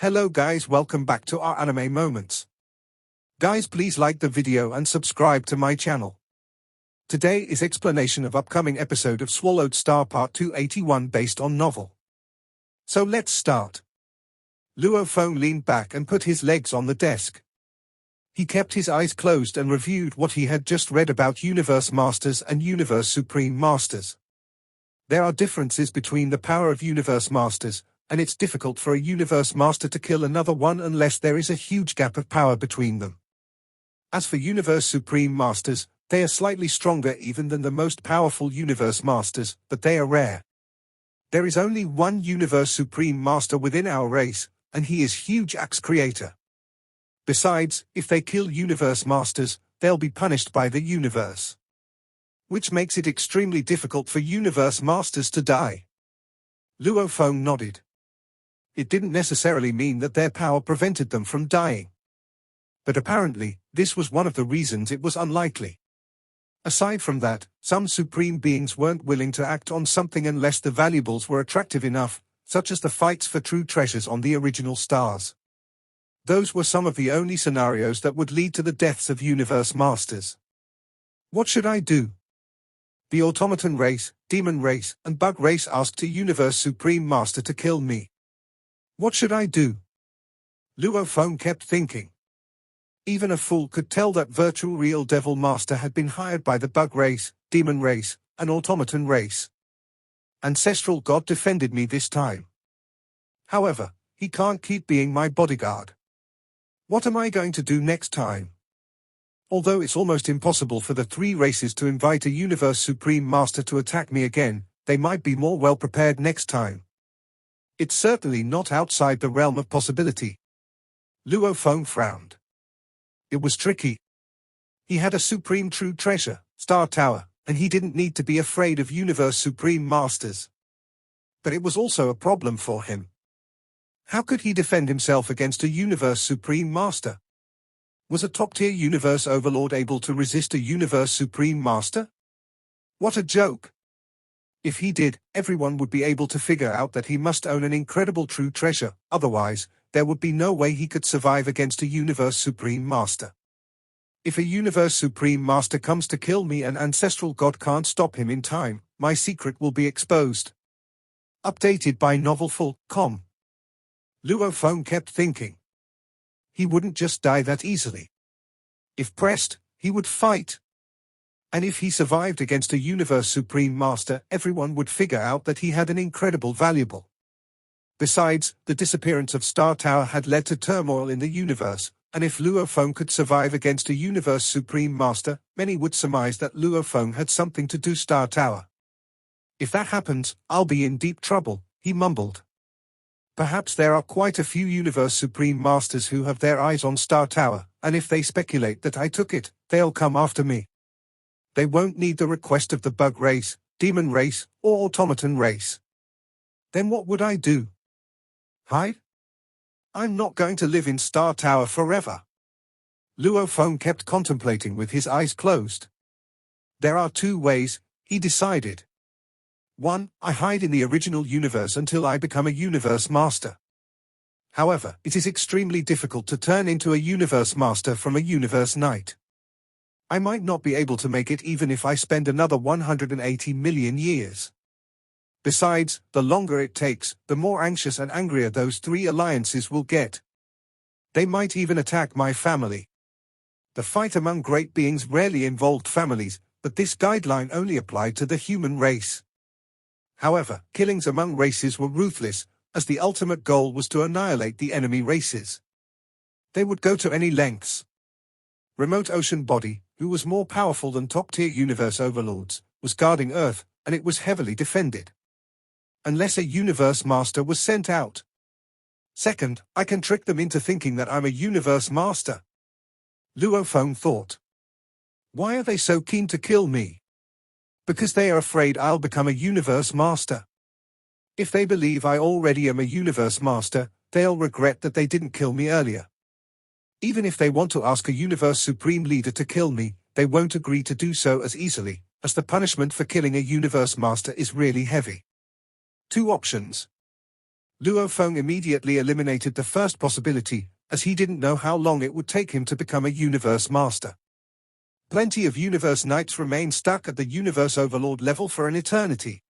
Hello guys, welcome back to our anime moments. Guys, please like the video and subscribe to my channel. Today is explanation of upcoming episode of Swallowed Star Part 281 based on novel. So let's start. Luo Feng leaned back and put his legs on the desk. He kept his eyes closed and reviewed what he had just read about Universe Masters and Universe Supreme Masters. There are differences between the power of Universe Masters, and it's difficult for a Universe Master to kill another one unless there is a huge gap of power between them. As for Universe Supreme Masters, they are slightly stronger even than the most powerful Universe Masters, but they are rare. There is only one Universe Supreme Master within our race, and he is Huge Axe Creator. Besides, if they kill Universe Masters, they'll be punished by the universe, which makes it extremely difficult for Universe Masters to die. Luo Feng nodded. It didn't necessarily mean that their power prevented them from dying. But apparently, this was one of the reasons it was unlikely. Aside from that, some supreme beings weren't willing to act on something unless the valuables were attractive enough, such as the fights for true treasures on the original stars. Those were some of the only scenarios that would lead to the deaths of Universe Masters. What should I do? The automaton race, demon race, and bug race asked a Universe Supreme Master to kill me. What should I do? Luo Feng kept thinking. Even a fool could tell that virtual real devil master had been hired by the bug race, demon race, and automaton race. Ancestral God defended me this time. However, he can't keep being my bodyguard. What am I going to do next time? Although it's almost impossible for the three races to invite a Universe Supreme Master to attack me again, they might be more well prepared next time. It's certainly not outside the realm of possibility. Luo Feng frowned. It was tricky. He had a supreme true treasure, Star Tower, and he didn't need to be afraid of Universe Supreme Masters. But it was also a problem for him. How could he defend himself against a Universe Supreme Master? Was a top-tier Universe Overlord able to resist a Universe Supreme Master? What a joke! If he did, everyone would be able to figure out that he must own an incredible true treasure, otherwise, there would be no way he could survive against a Universe Supreme Master. If a Universe Supreme Master comes to kill me and Ancestral God can't stop him in time, my secret will be exposed. Updated by Novel.com. Luo Feng kept thinking. He wouldn't just die that easily. If pressed, he would fight. And if he survived against a Universe Supreme Master, everyone would figure out that he had an incredible valuable. Besides, the disappearance of Star Tower had led to turmoil in the universe, and if Luo Feng could survive against a Universe Supreme Master, many would surmise that Luo Feng had something to do Star Tower. If that happens, I'll be in deep trouble, he mumbled. Perhaps there are quite a few Universe Supreme Masters who have their eyes on Star Tower, and if they speculate that I took it, they'll come after me. They won't need the request of the bug race, demon race, or automaton race. Then what would I do? Hide? I'm not going to live in Star Tower forever. Luo Feng kept contemplating with his eyes closed. There are two ways, he decided. 1. I hide in the original universe until I become a Universe Master. However, it is extremely difficult to turn into a Universe Master from a Universe Knight. I might not be able to make it even if I spend another 180 million years. Besides, the longer it takes, the more anxious and angrier those three alliances will get. They might even attack my family. The fight among great beings rarely involved families, but this guideline only applied to the human race. However, killings among races were ruthless, as the ultimate goal was to annihilate the enemy races. They would go to any lengths. Remote Ocean Body, who was more powerful than top-tier Universe Overlords, was guarding Earth, and it was heavily defended. Unless a Universe Master was sent out. Second, I can trick them into thinking that I'm a Universe Master. Luo Feng thought. Why are they so keen to kill me? Because they are afraid I'll become a Universe Master. If they believe I already am a Universe Master, they'll regret that they didn't kill me earlier. Even if they want to ask a Universe Supreme Leader to kill me, they won't agree to do so as easily, as the punishment for killing a Universe Master is really heavy. Two options. Luo Feng immediately eliminated the first possibility, as he didn't know how long it would take him to become a Universe Master. Plenty of Universe Knights remain stuck at the Universe Overlord level for an eternity.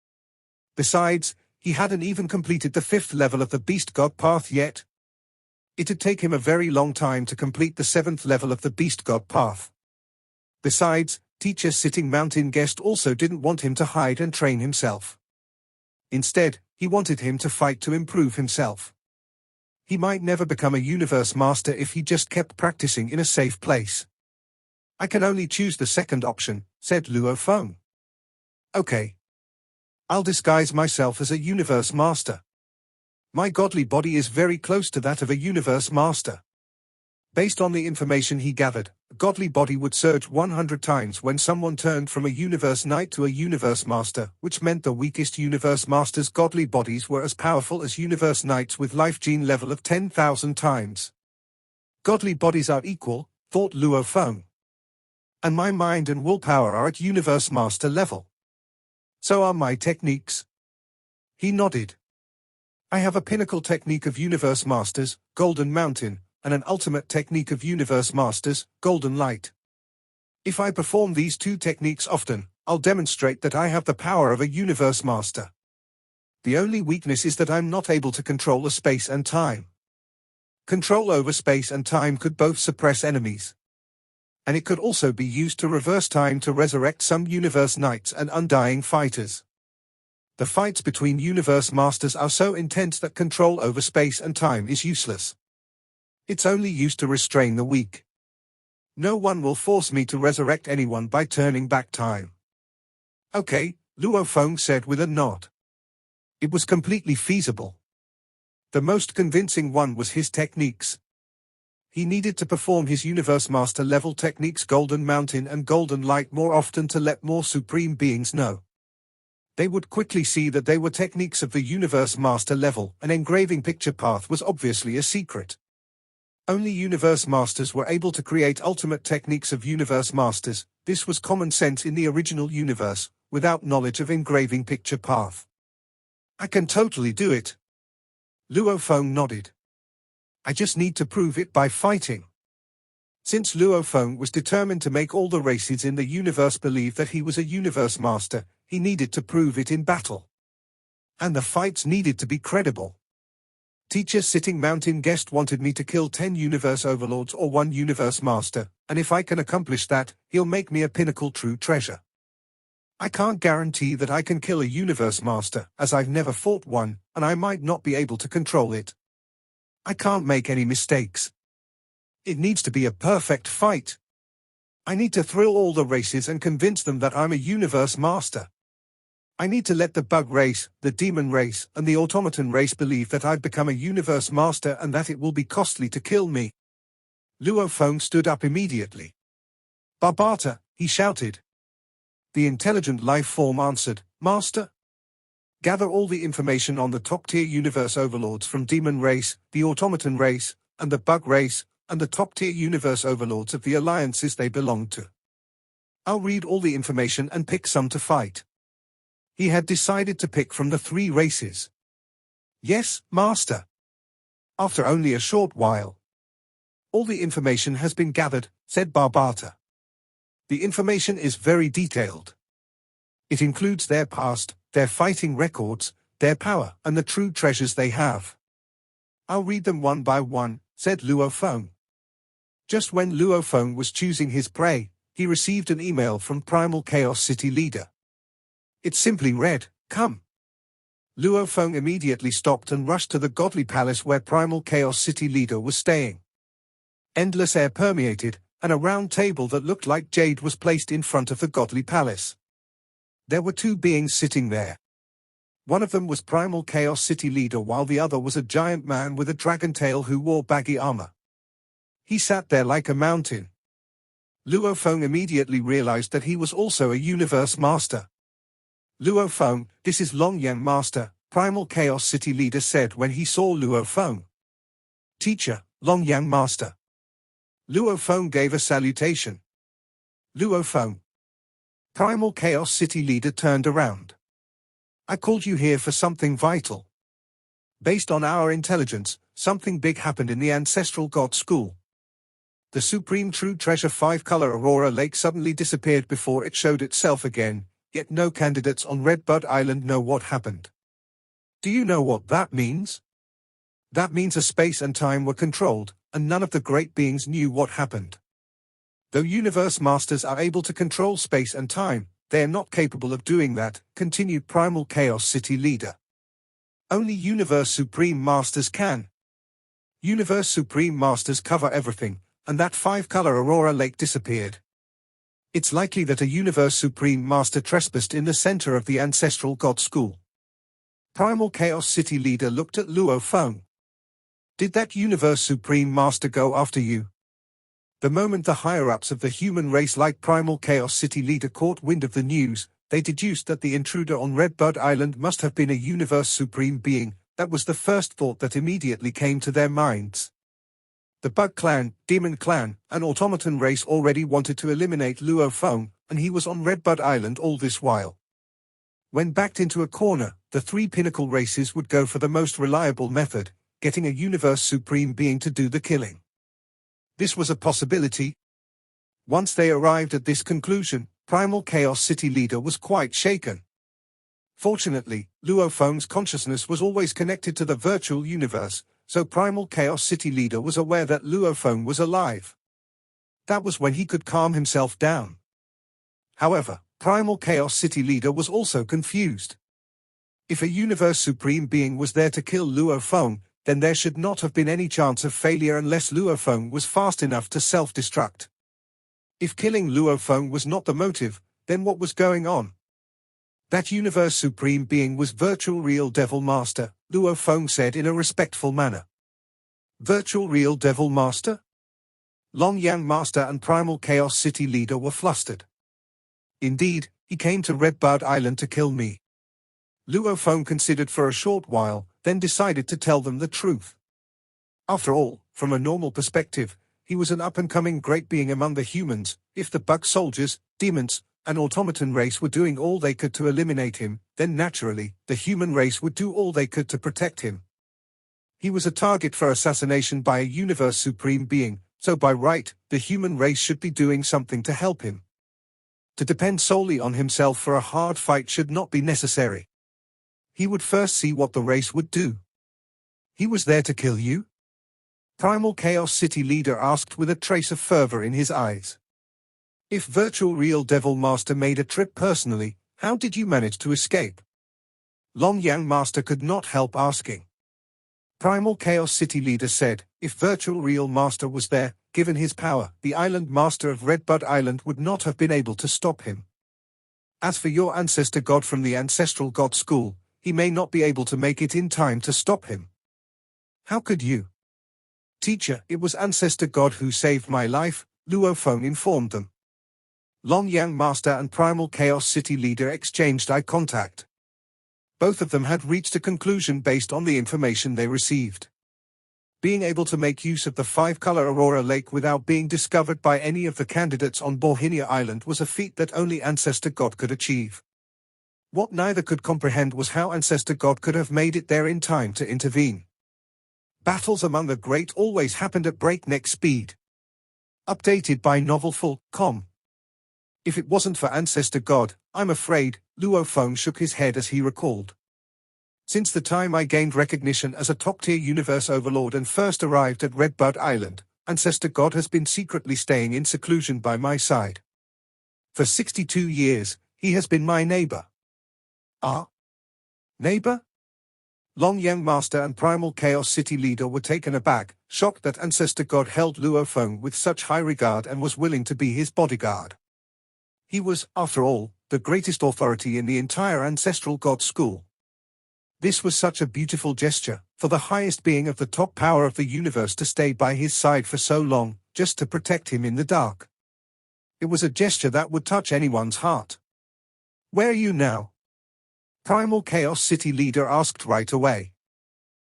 Besides, he hadn't even completed the 5th level of the Beast God path yet. It'd take him a very long time to complete the 7th level of the Beast God path. Besides, Teacher Sitting Mountain Guest also didn't want him to hide and train himself. Instead, he wanted him to fight to improve himself. He might never become a Universe Master if he just kept practicing in a safe place. I can only choose the second option, said Luo Feng. Okay. I'll disguise myself as a Universe Master. My godly body is very close to that of a Universe Master. Based on the information he gathered, a godly body would surge 100 times when someone turned from a Universe Knight to a Universe Master, which meant the weakest Universe Masters' godly bodies were as powerful as Universe Knights with life gene level of 10,000 times. Godly bodies are equal, thought Luo Feng. And my mind and willpower are at Universe Master level. So are my techniques. He nodded. I have a pinnacle technique of Universe Masters, Golden Mountain, and an ultimate technique of Universe Masters, Golden Light. If I perform these two techniques often, I'll demonstrate that I have the power of a Universe Master. The only weakness is that I'm not able to control the space and time. Control over space and time could both suppress enemies. And it could also be used to reverse time to resurrect some Universe Knights and Undying Fighters. The fights between Universe Masters are so intense that control over space and time is useless. It's only used to restrain the weak. No one will force me to resurrect anyone by turning back time. Okay, Luo Feng said with a nod. It was completely feasible. The most convincing one was his techniques. He needed to perform his Universe Master level techniques Golden Mountain and Golden Light more often to let more Supreme Beings know. They would quickly see that they were techniques of the Universe Master level, and engraving picture path was obviously a secret. Only Universe Masters were able to create ultimate techniques of Universe Masters. This was common sense in the original universe, without knowledge of engraving picture path. I can totally do it. Luo Feng nodded. I just need to prove it by fighting. Since Luo Feng was determined to make all the races in the universe believe that he was a Universe Master, he needed to prove it in battle. And the fights needed to be credible. Teacher Sitting Mountain Guest wanted me to kill 10 Universe Overlords or 1 Universe Master, and if I can accomplish that, he'll make me a pinnacle true treasure. I can't guarantee that I can kill a Universe Master, as I've never fought one, and I might not be able to control it. I can't make any mistakes. It needs to be a perfect fight. I need to thrill all the races and convince them that I'm a Universe Master. I need to let the Bug race, the Demon race, and the Automaton race believe that I've become a Universe Master and that it will be costly to kill me. Luo Feng stood up immediately. Barbata, he shouted. The intelligent life form answered, Master. Gather all the information on the top-tier Universe Overlords from Demon race, the Automaton race, and the Bug race, and the top-tier Universe Overlords of the alliances they belong to. I'll read all the information and pick some to fight. He had decided to pick from the 3 races. Yes, Master. After only a short while. All the information has been gathered, said Barbata. The information is very detailed. It includes their past, their fighting records, their power, and the true treasures they have. I'll read them one by one, said Luo Feng. Just when Luo Feng was choosing his prey, he received an email from Primal Chaos City Leader. It simply read, Come. Luo Feng immediately stopped and rushed to the godly palace where Primal Chaos City Leader was staying. Endless air permeated, and a round table that looked like jade was placed in front of the godly palace. There were 2 beings sitting there. One of them was Primal Chaos City Leader while the other was a giant man with a dragon tail who wore baggy armor. He sat there like a mountain. Luo Feng immediately realized that he was also a Universe Master. Luo Feng, this is Longyang Master, Primal Chaos City Leader said when he saw Luo Feng. Teacher, Longyang Master. Luo Feng gave a salutation. Luo Feng. Primal Chaos City Leader turned around. I called you here for something vital. Based on our intelligence, something big happened in the ancestral god school. The supreme true treasure 5-color Aurora Lake suddenly disappeared before it showed itself again, yet no candidates on Redbud Island know what happened. Do you know what that means? That means a space and time were controlled, and none of the great beings knew what happened. Though universe masters are able to control space and time, they are not capable of doing that, continued Primal Chaos City leader. Only Universe Supreme Masters can. Universe Supreme Masters cover everything, and that 5-color Aurora Lake disappeared. It's likely that a Universe Supreme Master trespassed in the center of the ancestral god school. Primal Chaos City leader looked at Luo Feng. Did that Universe Supreme Master go after you? The moment the higher-ups of the human race like Primal Chaos City leader caught wind of the news, they deduced that the intruder on Redbud Island must have been a Universe Supreme being. That was the first thought that immediately came to their minds. The Bug Clan, Demon Clan, and Automaton race already wanted to eliminate Luo Feng, and he was on Redbud Island all this while. When backed into a corner, the 3 pinnacle races would go for the most reliable method, getting a Universe Supreme being to do the killing. This was a possibility. Once they arrived at this conclusion, Primal Chaos City leader was quite shaken. Fortunately, Luo Feng's consciousness was always connected to the virtual universe, so Primal Chaos City leader was aware that Luo Feng was alive. That was when he could calm himself down. However, Primal Chaos City leader was also confused. If a Universe Supreme being was there to kill Luo Feng, then there should not have been any chance of failure unless Luo Feng was fast enough to self-destruct. If killing Luo Feng was not the motive, then what was going on? That Universe Supreme being was Virtual Real Devil Master, Luo Feng said in a respectful manner. Virtual Real Devil Master? Long Yang Master and Primal Chaos City leader were flustered. Indeed, he came to Redbud Island to kill me. Luo Feng considered for a short while, then decided to tell them the truth. After all, from a normal perspective, he was an up-and-coming great being among the humans. If the bug soldiers, demons, and automaton race were doing all they could to eliminate him, then naturally, the human race would do all they could to protect him. He was a target for assassination by a Universe Supreme being, so by right, the human race should be doing something to help him. To depend solely on himself for a hard fight should not be necessary. He would first see what the race would do. He was there to kill you? Primal Chaos City leader asked with a trace of fervor in his eyes. If Virtual Real Devil Master made a trip personally, how did you manage to escape? Long Yang Master could not help asking. Primal Chaos City leader said, if Virtual Real Master was there, given his power, the Island Master of Redbud Island would not have been able to stop him. As for your ancestor god from the ancestral god school, he may not be able to make it in time to stop him. How could you? Teacher, it was ancestor god who saved my life, Luo Feng informed them. Long Yang Master and Primal Chaos City leader exchanged eye contact. Both of them had reached a conclusion based on the information they received. Being able to make use of the 5-color Aurora Lake without being discovered by any of the candidates on Borhinia Island was a feat that only Ancestor God could achieve. What neither could comprehend was how Ancestor God could have made it there in time to intervene. Battles among the great always happened at breakneck speed. Updated by Novel.com. If it wasn't for Ancestor God, I'm afraid, Luo Feng shook his head as he recalled. Since the time I gained recognition as a top-tier universe overlord and first arrived at Redbud Island, Ancestor God has been secretly staying in seclusion by my side. For 62 years, he has been my neighbor. Ah? Neighbor? Long Yang Master and Primal Chaos City leader were taken aback, shocked that Ancestor God held Luo Feng with such high regard and was willing to be his bodyguard. He was, after all, the greatest authority in the entire ancestral god school. This was such a beautiful gesture, for the highest being of the top power of the universe to stay by his side for so long, just to protect him in the dark. It was a gesture that would touch anyone's heart. Where are you now? Primal Chaos City leader asked right away.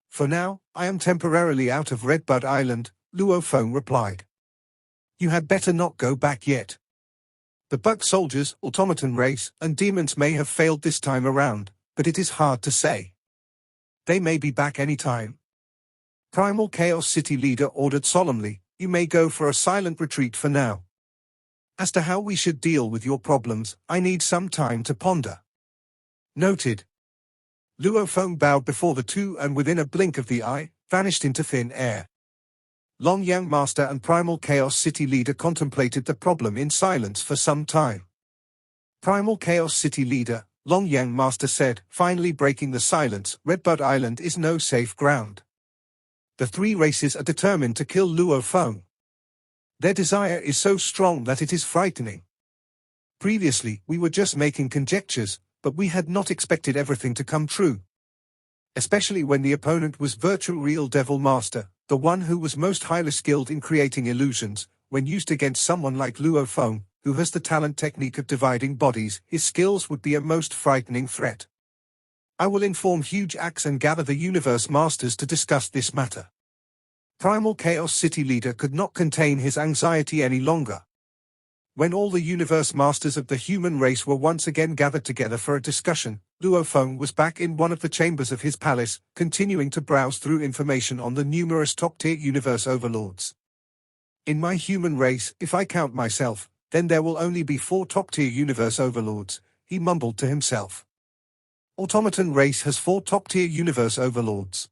For now, I am temporarily out of Redbud Island, Luo Feng replied. You had better not go back yet. The bug soldiers, automaton race, and demons may have failed this time around, but it is hard to say. They may be back any time. Primal Chaos City leader ordered solemnly, you may go for a silent retreat for now. As to how we should deal with your problems, I need some time to ponder. Noted. Luo Feng bowed before the two and within a blink of the eye, vanished into thin air. Long Yang Master and Primal Chaos City leader contemplated the problem in silence for some time. Primal Chaos City leader, Long Yang Master said, finally breaking the silence, Redbud Island is no safe ground. The three races are determined to kill Luo Feng. Their desire is so strong that it is frightening. Previously, we were just making conjectures, but we had not expected everything to come true. Especially when the opponent was Virtual Real Devil Master, the one who was most highly skilled in creating illusions. When used against someone like Luo Feng, who has the talent technique of dividing bodies, his skills would be a most frightening threat. I will inform Huge Axe and gather the Universe Masters to discuss this matter. Primal Chaos City leader could not contain his anxiety any longer. When all the Universe Masters of the human race were once again gathered together for a discussion, Luo Feng was back in one of the chambers of his palace, continuing to browse through information on the numerous top-tier universe overlords. In my human race, if I count myself, then there will only be 4 top-tier universe overlords, he mumbled to himself. Automaton race has 4 top-tier universe overlords.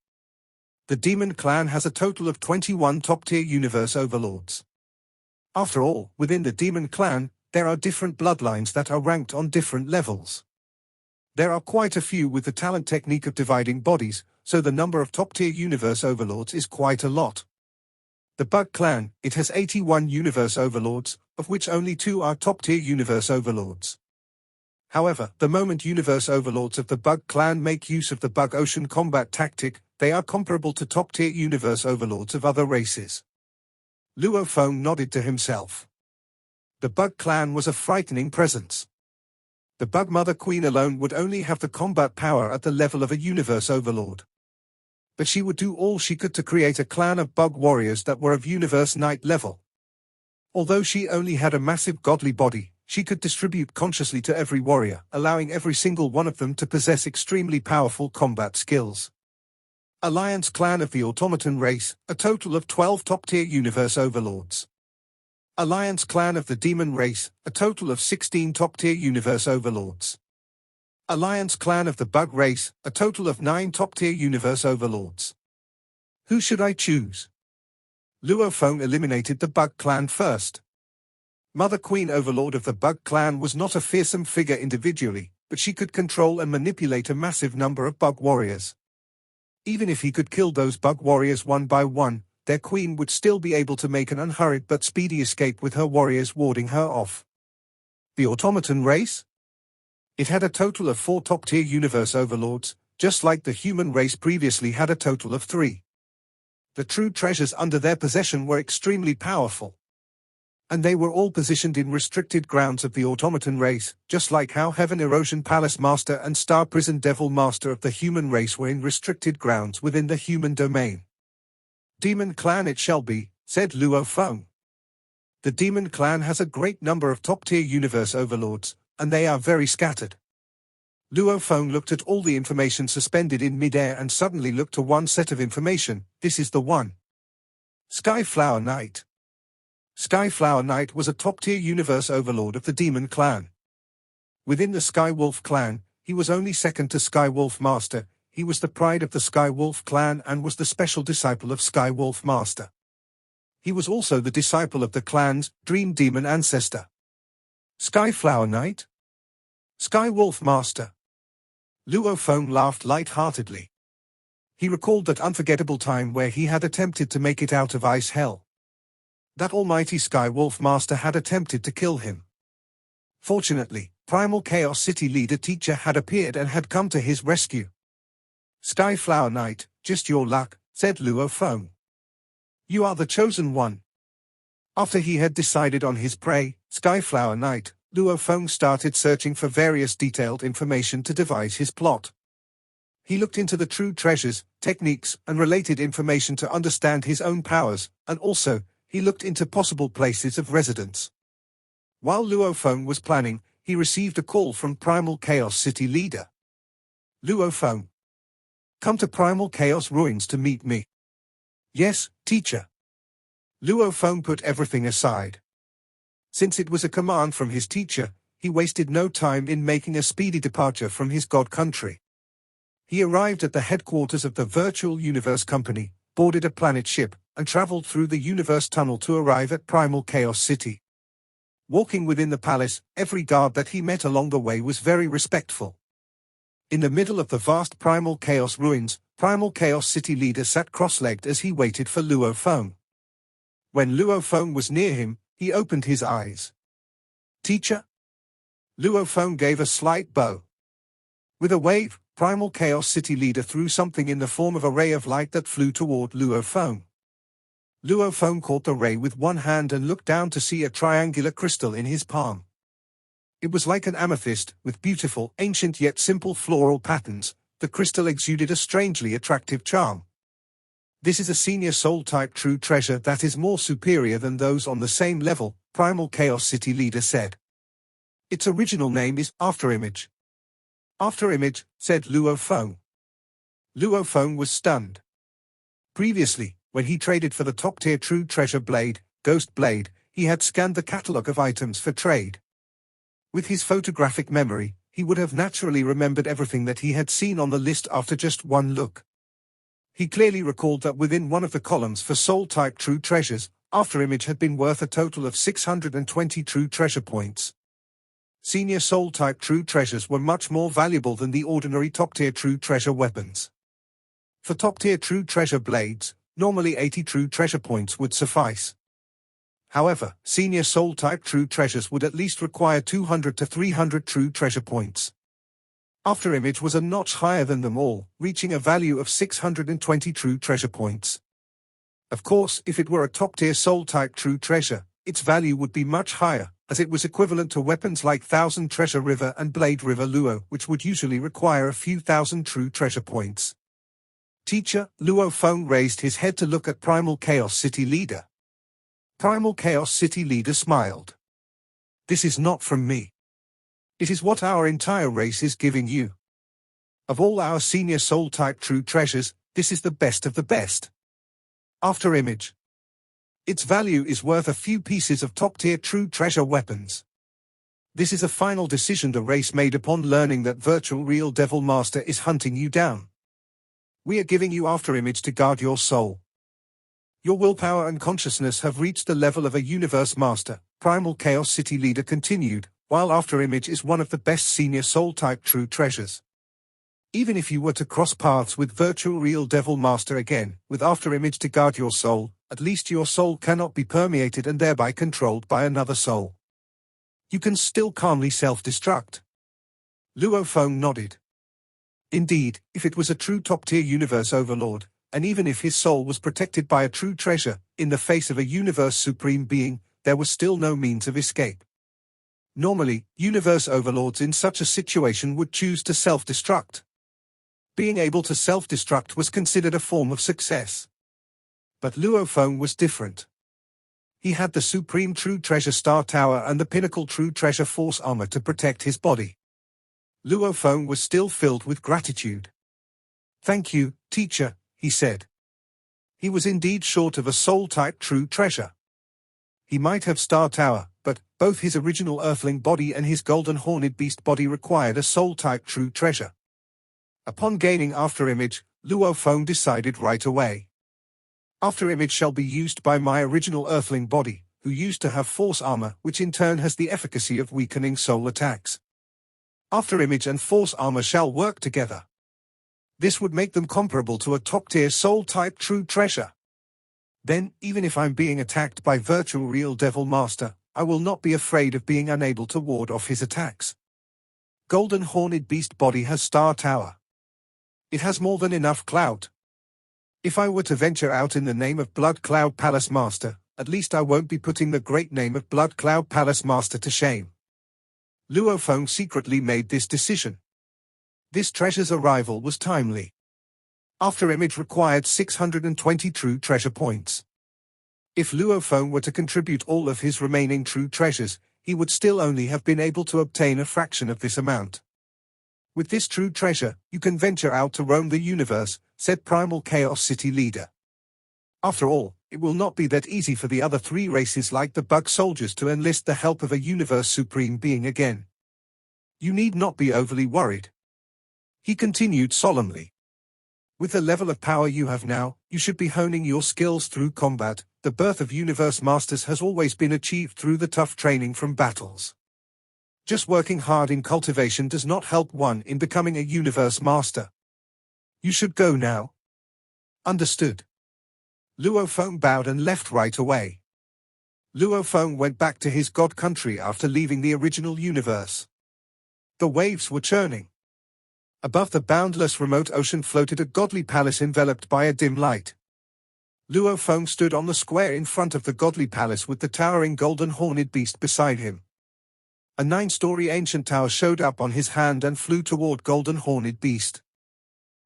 The Demon Clan has a total of 21 top-tier universe overlords. After all, within the Demon Clan, there are different bloodlines that are ranked on different levels. There are quite a few with the talent technique of dividing bodies, so the number of top-tier universe overlords is quite a lot. The Bug Clan, it has 81 universe overlords, of which only 2 are top-tier universe overlords. However, the moment universe overlords of the Bug Clan make use of the Bug Ocean combat tactic, they are comparable to top-tier universe overlords of other races. Luo Feng nodded to himself. The Bug Clan was a frightening presence. The Bug Mother Queen alone would only have the combat power at the level of a universe overlord. But she would do all she could to create a clan of bug warriors that were of universe knight level. Although she only had a massive godly body, she could distribute consciously to every warrior, allowing every single one of them to possess extremely powerful combat skills. Alliance Clan of the Automaton race, a total of 12 top-tier universe overlords. Alliance Clan of the Demon race, a total of 16 top-tier universe overlords. Alliance Clan of the Bug race, a total of 9 top-tier universe overlords. Who should I choose? Luo Feng eliminated the Bug Clan first. Mother Queen Overlord of the Bug Clan was not a fearsome figure individually, but she could control and manipulate a massive number of bug warriors. Even if he could kill those bug warriors one by one, their queen would still be able to make an unhurried but speedy escape with her warriors warding her off. The Automaton race? It had a total of 4 top-tier universe overlords, just like the human race previously had a total of 3. The true treasures under their possession were extremely powerful. And they were all positioned in restricted grounds of the Automaton race, just like how Heaven Erosion Palace Master and Star Prison Devil Master of the human race were in restricted grounds within the human domain. Demon Clan it shall be, said Luo Feng. The Demon Clan has a great number of top-tier universe overlords, and they are very scattered. Luo Feng looked at all the information suspended in mid-air and suddenly looked to one set of information. This is the one. Skyflower Knight. Skyflower Knight was a top-tier universe overlord of the Demon Clan. Within the Skywolf Clan, he was only second to Skywolf Master. He was the pride of the Skywolf Clan and was the special disciple of Skywolf Master. He was also the disciple of the clan's Dream Demon ancestor. Skyflower Knight? Skywolf Master. Luo Feng laughed light-heartedly. He recalled that unforgettable time where he had attempted to make it out of Ice Hell. That almighty Skywolf Master had attempted to kill him. Fortunately, Primal Chaos City leader Teacher had appeared and had come to his rescue. Skyflower Knight, just your luck, said Luo Feng. You are the chosen one. After he had decided on his prey, Skyflower Knight, Luo Feng started searching for various detailed information to devise his plot. He looked into the true treasures, techniques, and related information to understand his own powers, and also, he looked into possible places of residence. While Luo Feng was planning, he received a call from Primal Chaos City leader. Luo Feng. Come to Primal Chaos Ruins to meet me. Yes, teacher. Luo Feng put everything aside. Since it was a command from his teacher, he wasted no time in making a speedy departure from his god country. He arrived at the headquarters of the Virtual Universe Company, boarded a planet ship, and traveled through the Universe Tunnel to arrive at Primal Chaos City. Walking within the palace, every guard that he met along the way was very respectful. In the middle of the vast Primal Chaos ruins, Primal Chaos City leader sat cross-legged as he waited for Luo Feng. When Luo Feng was near him, he opened his eyes. Teacher? Luo Feng gave a slight bow. With a wave, Primal Chaos City leader threw something in the form of a ray of light that flew toward Luo Feng. Luo Feng caught the ray with one hand and looked down to see a triangular crystal in his palm. It was like an amethyst, with beautiful, ancient yet simple floral patterns. The crystal exuded a strangely attractive charm. This is a senior soul-type true treasure that is more superior than those on the same level, Primal Chaos City leader said. Its original name is Afterimage. Afterimage, said Luo Feng. Luo Feng was stunned. Previously, when he traded for the top-tier true treasure blade, Ghost Blade, he had scanned the catalogue of items for trade. With his photographic memory, he would have naturally remembered everything that he had seen on the list after just one look. He clearly recalled that within one of the columns for soul-type true treasures, Afterimage had been worth a total of 620 true treasure points. Senior soul-type true treasures were much more valuable than the ordinary top-tier true treasure weapons. For top-tier true treasure blades, normally 80 true treasure points would suffice. However, senior soul-type true treasures would at least require 200 to 300 true treasure points. Afterimage was a notch higher than them all, reaching a value of 620 true treasure points. Of course, if it were a top-tier soul-type true treasure, its value would be much higher, as it was equivalent to weapons like Thousand Treasure River and Blade River Luo, which would usually require a few thousand true treasure points. Teacher, Luo Feng raised his head to look at Primal Chaos City leader. Primal Chaos City leader smiled. This is not from me. It is what our entire race is giving you. Of all our senior soul-type true treasures, this is the best of the best. Afterimage. Its value is worth a few pieces of top-tier true treasure weapons. This is a final decision the race made upon learning that Virtual Real Devil Master is hunting you down. We are giving you Afterimage to guard your soul. Your willpower and consciousness have reached the level of a Universe Master, Primal Chaos City leader continued, while Afterimage is one of the best senior soul-type true treasures. Even if you were to cross paths with Virtual Real Devil Master again, with Afterimage to guard your soul, at least your soul cannot be permeated and thereby controlled by another soul. You can still calmly self-destruct. Luo Feng nodded. Indeed, if it was a true top-tier universe overlord, and even if his soul was protected by a true treasure, in the face of a universe supreme being, there was still no means of escape. Normally, universe overlords in such a situation would choose to self-destruct. Being able to self-destruct was considered a form of success. But Luo Feng was different. He had the Supreme True Treasure Star Tower and the Pinnacle True Treasure Force Armor to protect his body. Luo Feng was still filled with gratitude. Thank you, teacher, he said. He was indeed short of a soul-type true treasure. He might have Star Tower, but both his original Earthling body and his Golden Horned Beast body required a soul-type true treasure. Upon gaining Afterimage, Luo Feng decided right away. Afterimage shall be used by my original Earthling body, who used to have Force Armor, which in turn has the efficacy of weakening soul attacks. Afterimage and Force Armor shall work together. This would make them comparable to a top-tier soul-type true treasure. Then, even if I'm being attacked by Virtual Real Devil Master, I will not be afraid of being unable to ward off his attacks. Golden Horned Beast body has Star Tower. It has more than enough clout. If I were to venture out in the name of Blood Cloud Palace Master, at least I won't be putting the great name of Blood Cloud Palace Master to shame. Luo Feng secretly made this decision. This treasure's arrival was timely. Afterimage required 620 true treasure points. If Luo Feng were to contribute all of his remaining true treasures, he would still only have been able to obtain a fraction of this amount. With this true treasure, you can venture out to roam the universe, said Primal Chaos City leader. After all, it will not be that easy for the other three races like the Bug Soldiers to enlist the help of a universe supreme being again. You need not be overly worried. He continued solemnly. With the level of power you have now, you should be honing your skills through combat. The birth of universe masters has always been achieved through the tough training from battles. Just working hard in cultivation does not help one in becoming a universe master. You should go now. Understood. Luo Feng bowed and left right away. Luo Feng went back to his god country after leaving the original universe. The waves were churning. Above the boundless remote ocean floated a godly palace enveloped by a dim light. Luo Feng stood on the square in front of the godly palace with the towering golden horned beast beside him. A 9-story ancient tower showed up on his hand and flew toward Golden Horned Beast.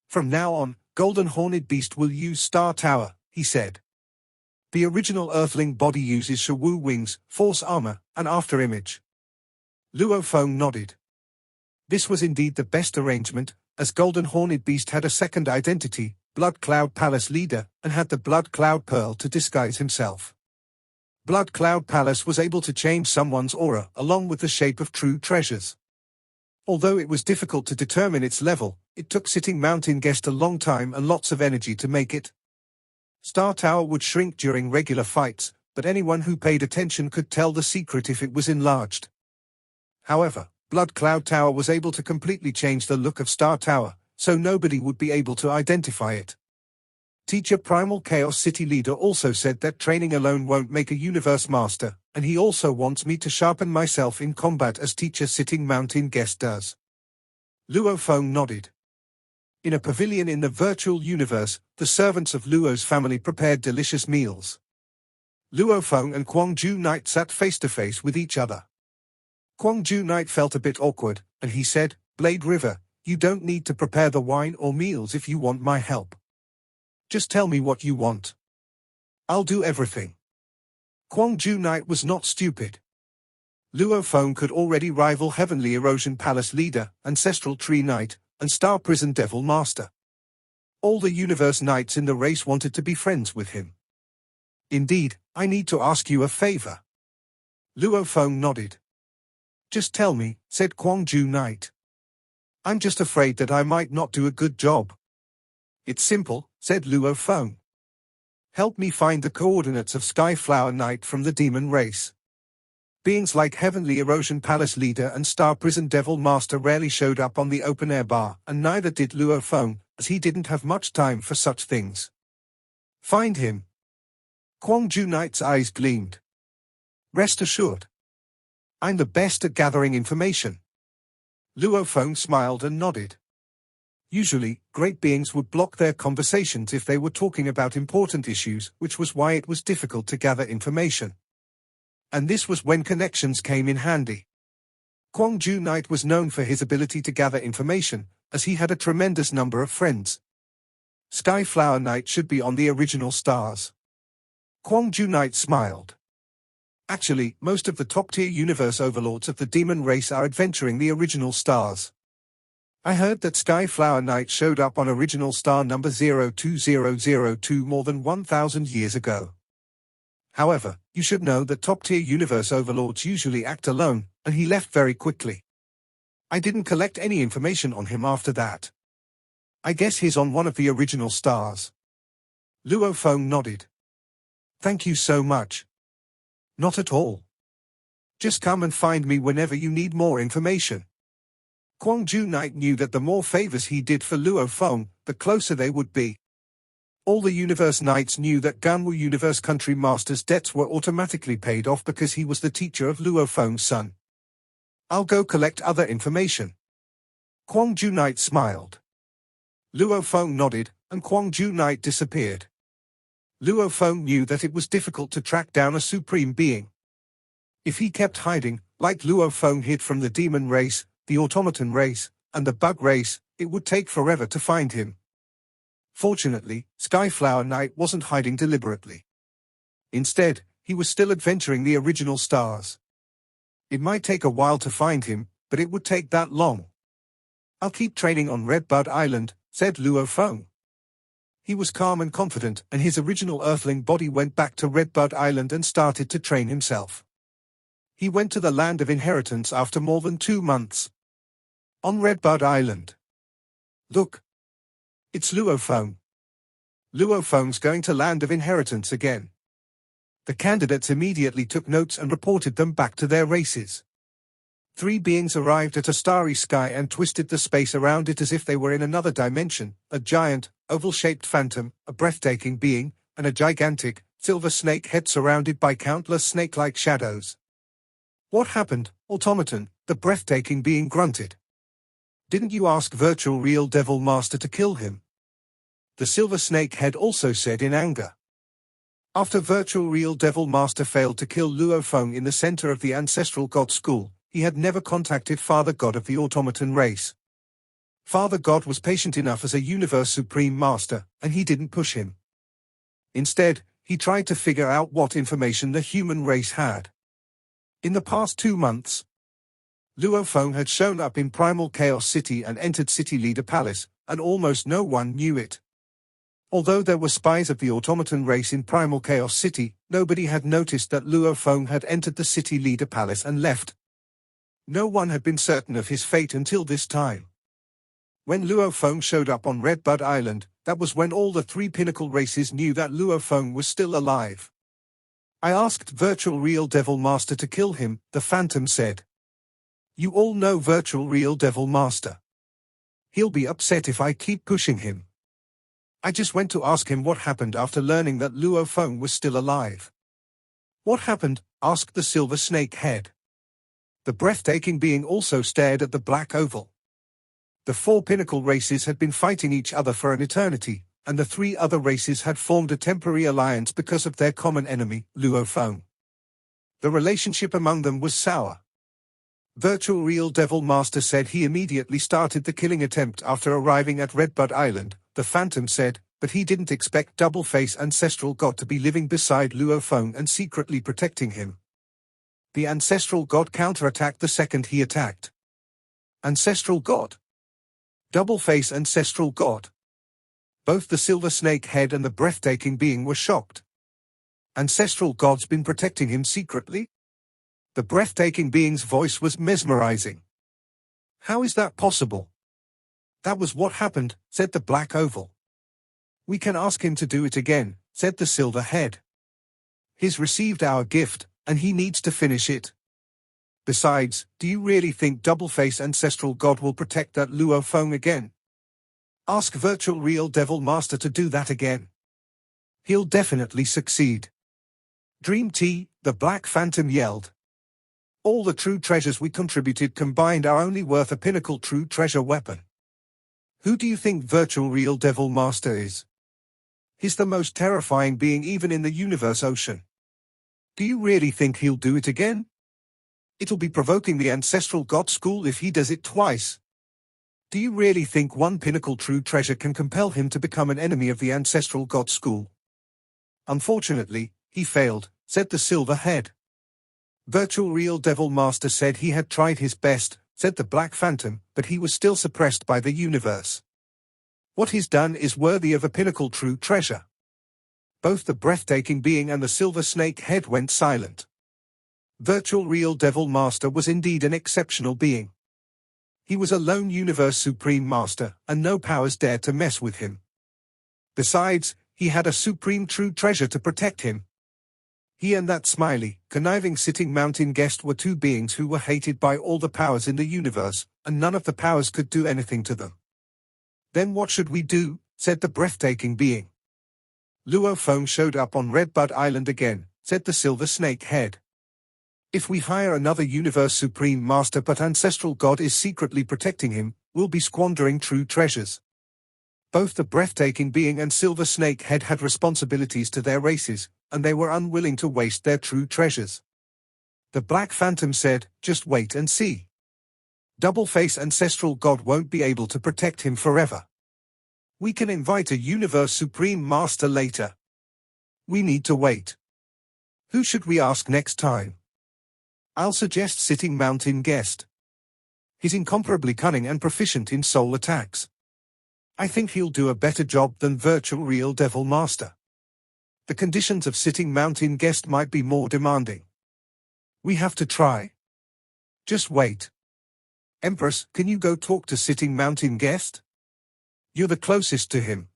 From now on, Golden Horned Beast will use Star Tower, he said. The original Earthling body uses Shawu wings, force armor, and afterimage. Luo Feng nodded. This was indeed the best arrangement, as Golden Horned Beast had a second identity, Blood Cloud Palace leader, and had the Blood Cloud Pearl to disguise himself. Blood Cloud Palace was able to change someone's aura along with the shape of true treasures. Although it was difficult to determine its level, it took Sitting Mountain Guest a long time and lots of energy to make it. Star Tower would shrink during regular fights, but anyone who paid attention could tell the secret if it was enlarged. However, Blood Cloud Tower was able to completely change the look of Star Tower, so nobody would be able to identify it. Teacher Primal Chaos City leader also said that training alone won't make a universe master, and he also wants me to sharpen myself in combat as Teacher Sitting Mountain Guest does. Luo Feng nodded. In a pavilion in the virtual universe, the servants of Luo's family prepared delicious meals. Luo Feng and Kwangju Knight sat face to face with each other. Kwangju Knight felt a bit awkward, and he said, "Blade River, you don't need to prepare the wine or meals if you want my help. Just tell me what you want. I'll do everything." Kwangju Knight was not stupid. Luo Feng could already rival Heavenly Erosion Palace leader, Ancestral Tree Knight, and Star Prison Devil Master. All the universe knights in the race wanted to be friends with him. "Indeed, I need to ask you a favor." Luo Feng nodded. "Just tell me," said Kwangju Knight. "I'm just afraid that I might not do a good job." "It's simple," said Luo Feng. "Help me find the coordinates of Skyflower Knight from the demon race." Beings like Heavenly Erosion Palace leader and Star Prison Devil Master rarely showed up on the open-air bar, and neither did Luo Feng, as he didn't have much time for such things. "Find him." Kwangju Knight's eyes gleamed. "Rest assured. I'm the best at gathering information." Luo Feng smiled and nodded. Usually, great beings would block their conversations if they were talking about important issues, which was why it was difficult to gather information. And this was when connections came in handy. Kwangju Knight was known for his ability to gather information, as he had a tremendous number of friends. Skyflower Knight should be on the original stars. Kwangju Knight smiled. Actually, most of the top-tier universe overlords of the demon race are adventuring the original stars. I heard that Skyflower Knight showed up on original star number 02002 more than 1,000 years ago. However, you should know that top-tier universe overlords usually act alone, and he left very quickly. I didn't collect any information on him after that. I guess he's on one of the original stars. Luo Feng nodded. "Thank you so much." "Not at all. Just come and find me whenever you need more information." Kwangju Knight knew that the more favors he did for Luo Feng, the closer they would be. All the Universe Knights knew that Ganwu Universe Country Master's debts were automatically paid off because he was the teacher of Luo Feng's son. "I'll go collect other information." Kwangju Knight smiled. Luo Feng nodded, and Kwangju Knight disappeared. Luo Feng knew that it was difficult to track down a supreme being. If he kept hiding, like Luo Feng hid from the demon race, the automaton race, and the bug race, it would take forever to find him. Fortunately, Skyflower Knight wasn't hiding deliberately. Instead, he was still adventuring the original stars. It might take a while to find him, but it would take that long. I'll keep training on Redbud Island, said Luo Feng. He was calm and confident, and his original Earthling body went back to Redbud Island and started to train himself. He went to the Land of Inheritance after more than 2 months. On Redbud Island. Look. It's Luo Feng. Luo Feng's going to Land of Inheritance again. The candidates immediately took notes and reported them back to their races. 3 beings arrived at a starry sky and twisted the space around it as if they were in another dimension: a giant, oval-shaped phantom, a breathtaking being, and a gigantic, silver snake head surrounded by countless snake-like shadows. What happened, automaton? The breathtaking being grunted. Didn't you ask Virtual Real Devil Master to kill him? The silver snake head also said in anger. After Virtual Real Devil Master failed to kill Luo Feng in the center of the Ancestral God School, he had never contacted Father God of the automaton race. Father God was patient enough as a Universe Supreme Master, and he didn't push him. Instead, he tried to figure out what information the human race had. In the past 2 months, Luo Feng had shown up in Primal Chaos City and entered City Leader Palace, and almost no one knew it. Although there were spies of the automaton race in Primal Chaos City, nobody had noticed that Luo Feng had entered the City Leader Palace and left. No one had been certain of his fate until this time. When Luo Feng showed up on Redbud Island, that was when all the 3 pinnacle races knew that Luo Feng was still alive. I asked Virtual Real Devil Master to kill him, the Phantom said. You all know Virtual Real Devil Master. He'll be upset if I keep pushing him. I just went to ask him what happened after learning that Luo Feng was still alive. What happened? Asked the silver snake head. The breathtaking being also stared at the black oval. The 4 pinnacle races had been fighting each other for an eternity, and the 3 other races had formed a temporary alliance because of their common enemy, Luo Feng. The relationship among them was sour. Virtual Real Devil Master said he immediately started the killing attempt after arriving at Redbud Island, the Phantom said, but he didn't expect Double-Face Ancestral God to be living beside Luo Feng and secretly protecting him. The Ancestral God counterattacked the second he attacked. Ancestral God? Double-Face Ancestral God? Both the Silver Snake Head and the breathtaking being were shocked. Ancestral God's been protecting him secretly? The breathtaking being's voice was mesmerizing. How is that possible? That was what happened, said the Black Oval. We can ask him to do it again, said the Silver Head. He's received our gift, and he needs to finish it. Besides, do you really think Double-Face Ancestral God will protect that Luo Feng again? Ask Virtual Real Devil Master to do that again. He'll definitely succeed. Dream Tea, the Black Phantom yelled. All the true treasures we contributed combined are only worth a pinnacle true treasure weapon. Who do you think Virtual Real Devil Master is? He's the most terrifying being even in the universe ocean. Do you really think he'll do it again? It'll be provoking the Ancestral God School if he does it twice. Do you really think one pinnacle true treasure can compel him to become an enemy of the Ancestral God School? Unfortunately, he failed, said the Silver Head. Virtual Real Devil Master said he had tried his best, said the Black Phantom, but he was still suppressed by the universe. What he's done is worthy of a pinnacle true treasure. Both the breathtaking being and the Silver Snake Head went silent. Virtual Real Devil Master was indeed an exceptional being. He was a lone Universe Supreme Master, and no powers dared to mess with him. Besides, he had a supreme true treasure to protect him. He and that smiley, conniving sitting mountain guest were 2 beings who were hated by all the powers in the universe, and none of the powers could do anything to them. Then what should we do? Said the breathtaking being. Luo Feng showed up on Redbud Island again, said the Silver Snake Head. If we hire another Universe Supreme Master but Ancestral God is secretly protecting him, we'll be squandering true treasures. Both the breathtaking being and Silver Snake Head had responsibilities to their races, and they were unwilling to waste their true treasures. The Black Phantom said, just wait and see. Double-Face Ancestral God won't be able to protect him forever. We can invite a Universe Supreme Master later. We need to wait. Who should we ask next time? I'll suggest Sitting Mountain Guest. He's incomparably cunning and proficient in soul attacks. I think he'll do a better job than Virtual Real Devil Master. The conditions of Sitting Mountain Guest might be more demanding. We have to try. Just wait. Empress, can you go talk to Sitting Mountain Guest? You're the closest to him.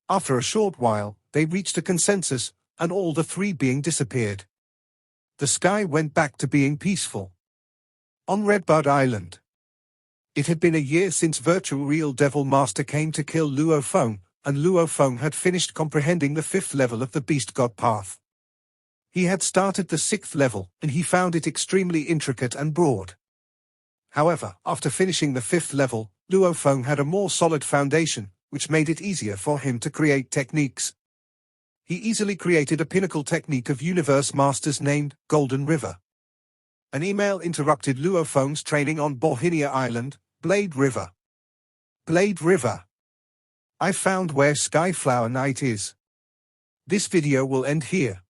After a short while, they reached a consensus, and all the three beings disappeared. The sky went back to being peaceful. On Redbud Island. It had been a year since Virtual Real Devil Master came to kill Luo Feng, and Luo Feng had finished comprehending the 5th level of the Beast God path. He had started the 6th level, and he found it extremely intricate and broad. However, after finishing the 5th level, Luo Feng had a more solid foundation, which made it easier for him to create techniques. He easily created a pinnacle technique of Universe Masters named Golden River. An email interrupted Luo Feng's training on Bohinia Island, Blade River. Blade River. I found where Skyflower Night is. This video will end here.